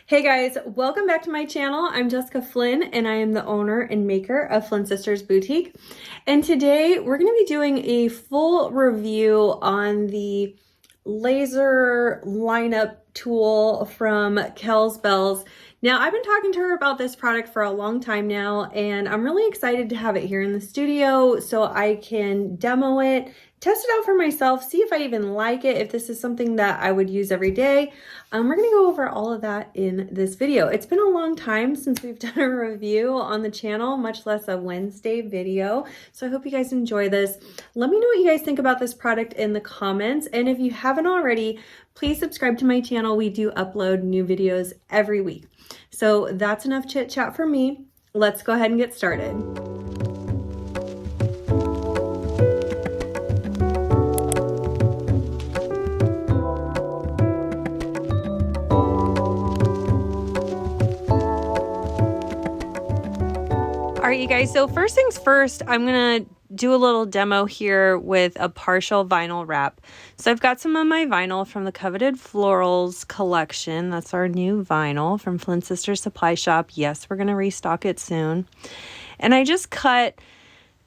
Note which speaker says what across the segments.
Speaker 1: Hey guys, welcome back to my channel. I'm Jessica Flynn and I am the owner and maker of Flynn Sisters Boutique. And today we're going to be doing a full review on the laser lineup tool from KellBell's. Now, I've been talking to her about this product for a long time now, and I'm really excited to have it here in the studio so I can demo it, test it out for myself, see if I even like it, if this is something that I would use every day. We're gonna go over all of that in this video. It's been a long time since we've done a review on the channel, much less a Wednesday video. So I hope you guys enjoy this. Let me know what you guys think about this product in the comments. And if you haven't already, please subscribe to my channel. We do upload new videos every week. So that's enough chit chat for me. Let's go ahead and get started. All right, you guys, so first things first, I'm gonna do a little demo here with a partial vinyl wrap. So I've got some of my vinyl from the Coveted Florals collection. That's our new vinyl from Flynn Sisters Supply Shop. Yes, we're gonna restock it soon. And I just cut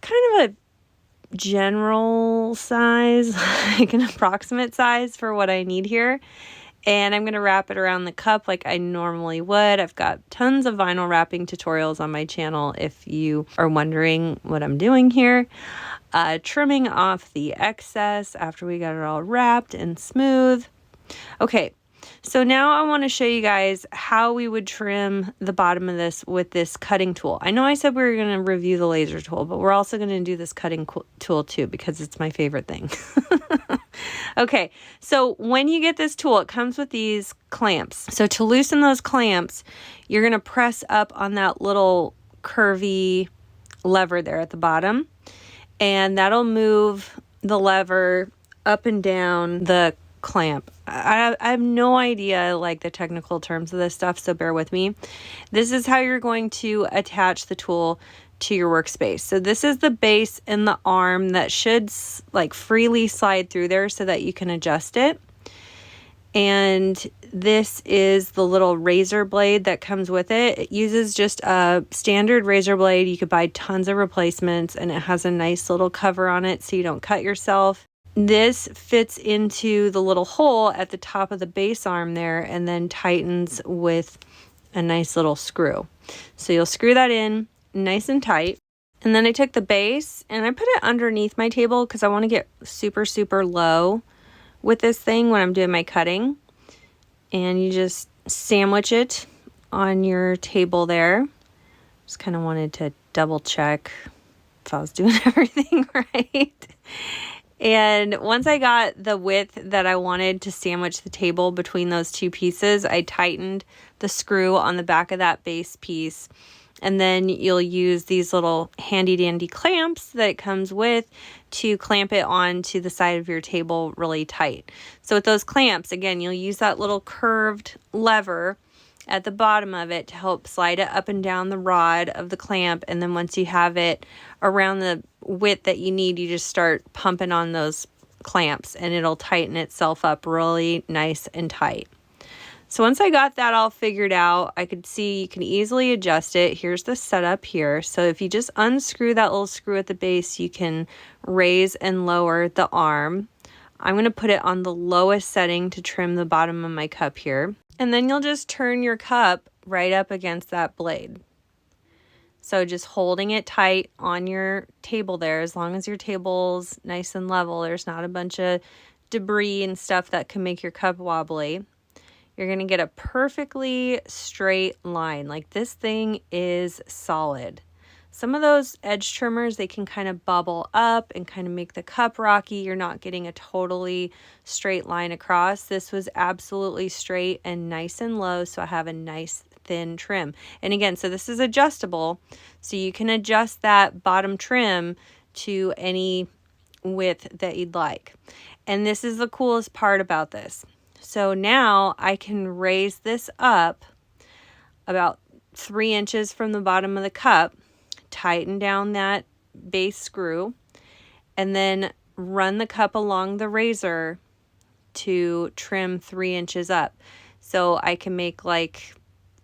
Speaker 1: kind of a general size, like an approximate size for what I need here. And I'm going to wrap it around the cup like I normally would. I've got tons of vinyl wrapping tutorials on my channel if you are wondering what I'm doing here. Trimming off the excess after we got it all wrapped and smooth. Okay, so now I want to show you guys how we would trim the bottom of this with this cutting tool. I know I said we were going to review the laser tool, but we're also going to do this cutting tool too because it's my favorite thing. Okay, so when you get this tool, it comes with these clamps. So to loosen those clamps, you're going to press up on that little curvy lever there at the bottom, and that'll move the lever up and down the clamp. I have no idea like the technical terms of this stuff, so bear with me. This is how you're going to attach the tool to your workspace. So this is the base and the arm that should like freely slide through there so that you can adjust it. And this is the little razor blade that comes with it. It uses just a standard razor blade. You could buy tons of replacements, and it has a nice little cover on it so you don't cut yourself. This fits into the little hole at the top of the base arm there and then tightens with a nice little screw. So you'll screw that in nice and tight. And then I took the base and I put it underneath my table because I want to get super, super low with this thing when I'm doing my cutting. And you just sandwich it on your table there. Just kind of wanted to double check if I was doing everything right. And once I got the width that I wanted to sandwich the table between those two pieces, I tightened the screw on the back of that base piece. And then you'll use these little handy dandy clamps that it comes with to clamp it onto the side of your table really tight. So with those clamps, again, you'll use that little curved lever at the bottom of it to help slide it up and down the rod of the clamp. And then once you have it around the width that you need, you just start pumping on those clamps and it'll tighten itself up really nice and tight. So once I got that all figured out, I could see you can easily adjust it. Here's the setup here. So if you just unscrew that little screw at the base, you can raise and lower the arm. I'm going to put it on the lowest setting to trim the bottom of my cup here. And then you'll just turn your cup right up against that blade. So just holding it tight on your table there, as long as your table's nice and level, there's not a bunch of debris and stuff that can make your cup wobbly. You're going to get a perfectly straight line. Like this thing is solid. Some of those edge trimmers, they can kind of bubble up and kind of make the cup rocky. You're not getting a totally straight line across. This was absolutely straight and nice and low, so I have a nice thin trim. And again, so this is adjustable, so you can adjust that bottom trim to any width that you'd like. And this is the coolest part about this. So now I can raise this up about 3 inches from the bottom of the cup, tighten down that base screw, and then run the cup along the razor to trim 3 inches up. So I can make like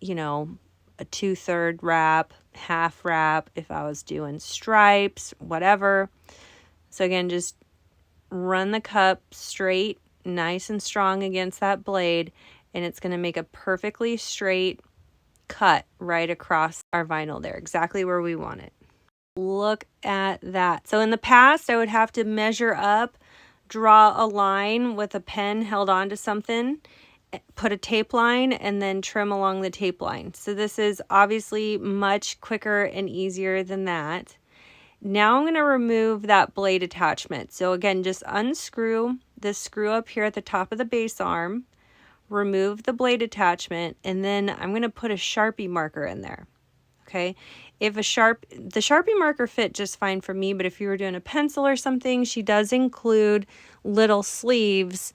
Speaker 1: you know, a 2/3 wrap, half wrap, if I was doing stripes, whatever. So again, just run the cup straight, nice and strong against that blade, and it's going to make a perfectly straight cut right across our vinyl there, exactly where we want it. Look at that. So in the past, I would have to measure up, draw a line with a pen held onto something, put a tape line, and then trim along the tape line. So this is obviously much quicker and easier than that. Now I'm going to remove that blade attachment. So again, just unscrew this screw up here at the top of the base arm, remove the blade attachment, and then I'm going to put a Sharpie marker in there. Okay, if the Sharpie marker fit just fine for me, but if you were doing a pencil or something, she does include little sleeves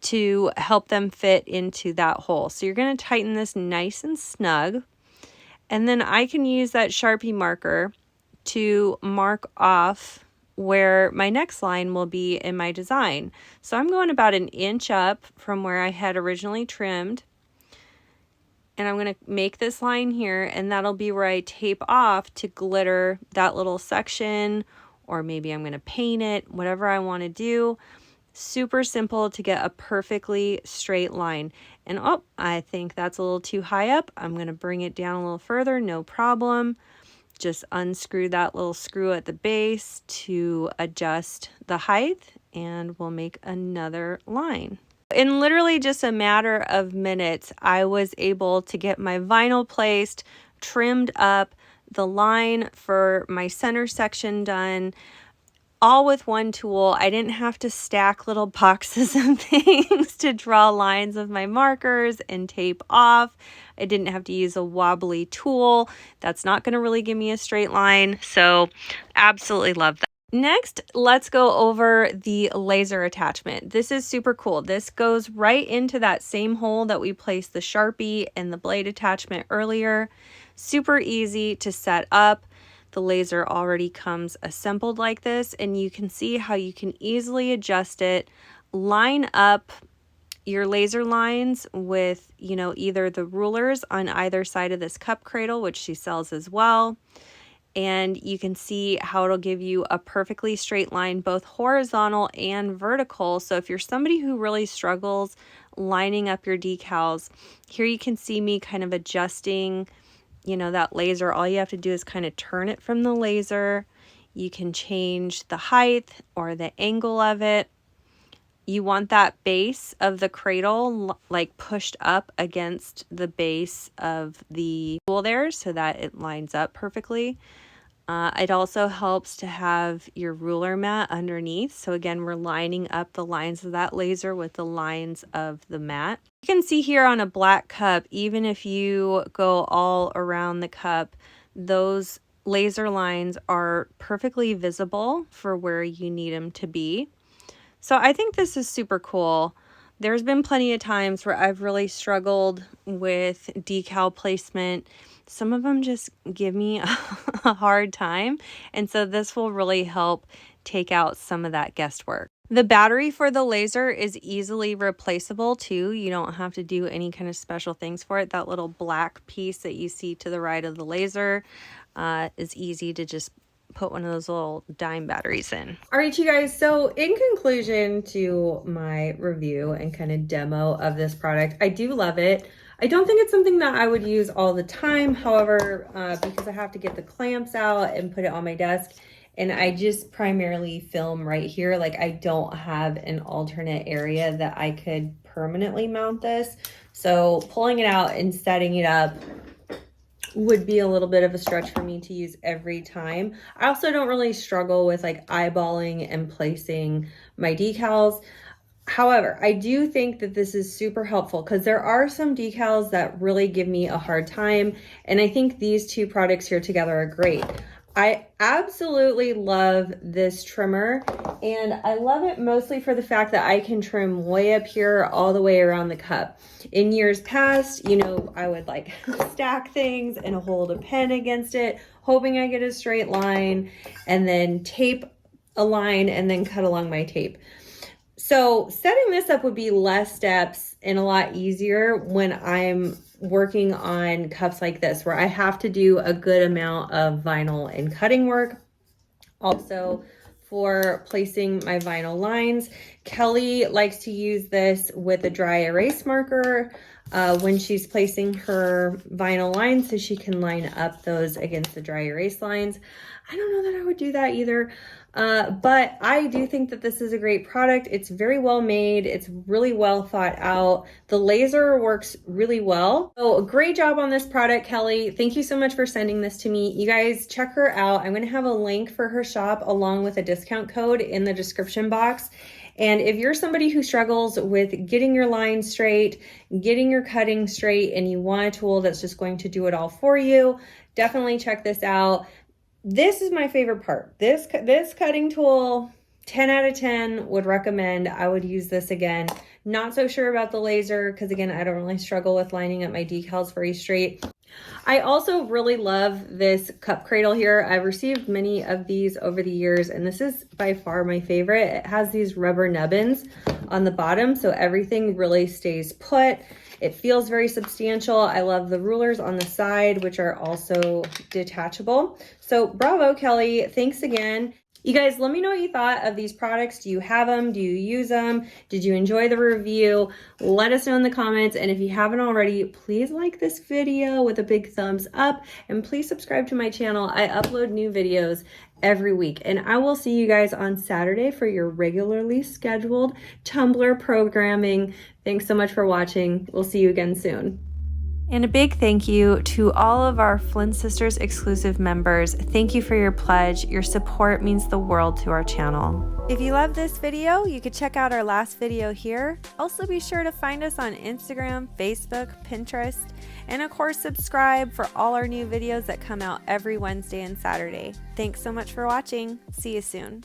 Speaker 1: to help them fit into that hole. So you're going to tighten this nice and snug, and then I can use that Sharpie marker to mark off where my next line will be in my design. So I'm going about 1 inch up from where I had originally trimmed, and I'm going to make this line here, and that'll be where I tape off to glitter that little section, or maybe I'm going to paint it, whatever I want to do. Super simple to get a perfectly straight line. And oh, I think that's a little too high up. I'm going to bring it down a little further, no problem. Just unscrew that little screw at the base to adjust the height, and we'll make another line. In literally just a matter of minutes, I was able to get my vinyl placed, trimmed up, the line for my center section done, all with one tool. I didn't have to stack little boxes of things to draw lines of my markers and tape off. I didn't have to use a wobbly tool. That's not going to really give me a straight line. So absolutely love that. Next, let's go over the laser attachment. This is super cool. This goes right into that same hole that we placed the Sharpie and the blade attachment earlier. Super easy to set up. The laser already comes assembled like this, and you can see how you can easily adjust it, line up your laser lines with, you know, either the rulers on either side of this cup cradle, which she sells as well. And you can see how it'll give you a perfectly straight line, both horizontal and vertical. So if you're somebody who really struggles lining up your decals, here you can see me kind of adjusting, you know, that laser. All you have to do is kind of turn it from the laser. You can change the height or the angle of it. You want that base of the cradle like pushed up against the base of the tool there so that it lines up perfectly. It also helps to have your ruler mat underneath. So again, we're lining up the lines of that laser with the lines of the mat. You can see here on a black cup, even if you go all around the cup, those laser lines are perfectly visible for where you need them to be. So I think this is super cool. There's been plenty of times where I've really struggled with decal placement. Some of them just give me a hard time, and so this will really help take out some of that guesswork. The battery for the laser is easily replaceable too. You don't have to do any kind of special things for it. That little black piece that you see to the right of the laser is easy to just put one of those little dime batteries in. All right, you guys, so in conclusion to my review and kind of demo of this product, I do love it. I don't think it's something that I would use all the time. However, because I have to get the clamps out and put it on my desk, and I just primarily film right here, like I don't have an alternate area that I could permanently mount this. So pulling it out and setting it up would be a little bit of a stretch for me to use every time. I also don't really struggle with like eyeballing and placing my decals. However, I do think that this is super helpful because there are some decals that really give me a hard time, and I think these two products here together are great. I absolutely love this trimmer, and I love it mostly for the fact that I can trim way up here all the way around the cup. In years past, you know, I would like stack things and hold a pen against it, hoping I get a straight line, and then tape a line and then cut along my tape. So setting this up would be less steps and a lot easier when I'm working on cups like this where I have to do a good amount of vinyl and cutting work. Also, for placing my vinyl lines, Kelly likes to use this with a dry erase marker when she's placing her vinyl lines so she can line up those against the dry erase lines. I don't know that I would do that either, but I do think that this is a great product. It's very well made. It's really well thought out. The laser works really well. So great job on this product, Kelly. Thank you so much for sending this to me. You guys check her out. I'm going to have a link for her shop along with a discount code in the description box. And if you're somebody who struggles with getting your lines straight, getting your cutting straight, and you want a tool that's just going to do it all for you, definitely check this out. This is my favorite part. This cutting tool, 10 out of 10 would recommend. I would use this again. Not so sure about the laser because again, I don't really struggle with lining up my decals very straight. I also really love this cup cradle here. I've received many of these over the years, and this is by far my favorite. It has these rubber nubbins on the bottom, so everything really stays put. It feels very substantial. I love the rulers on the side, which are also detachable. So bravo, Kelly. Thanks again. You guys, let me know what you thought of these products. Do you have them? Do you use them? Did you enjoy the review? Let us know in the comments. And if you haven't already, please like this video with a big thumbs up. And please subscribe to my channel. I upload new videos every week. And I will see you guys on Saturday for your regularly scheduled Tumbler programming. Thanks so much for watching. We'll see you again soon. And a big thank you to all of our Flynn Sisters exclusive members. Thank you for your pledge. Your support means the world to our channel. If you love this video, you could check out our last video here. Also be sure to find us on Instagram, Facebook, Pinterest, and of course subscribe for all our new videos that come out every Wednesday and Saturday. Thanks so much for watching. See you soon.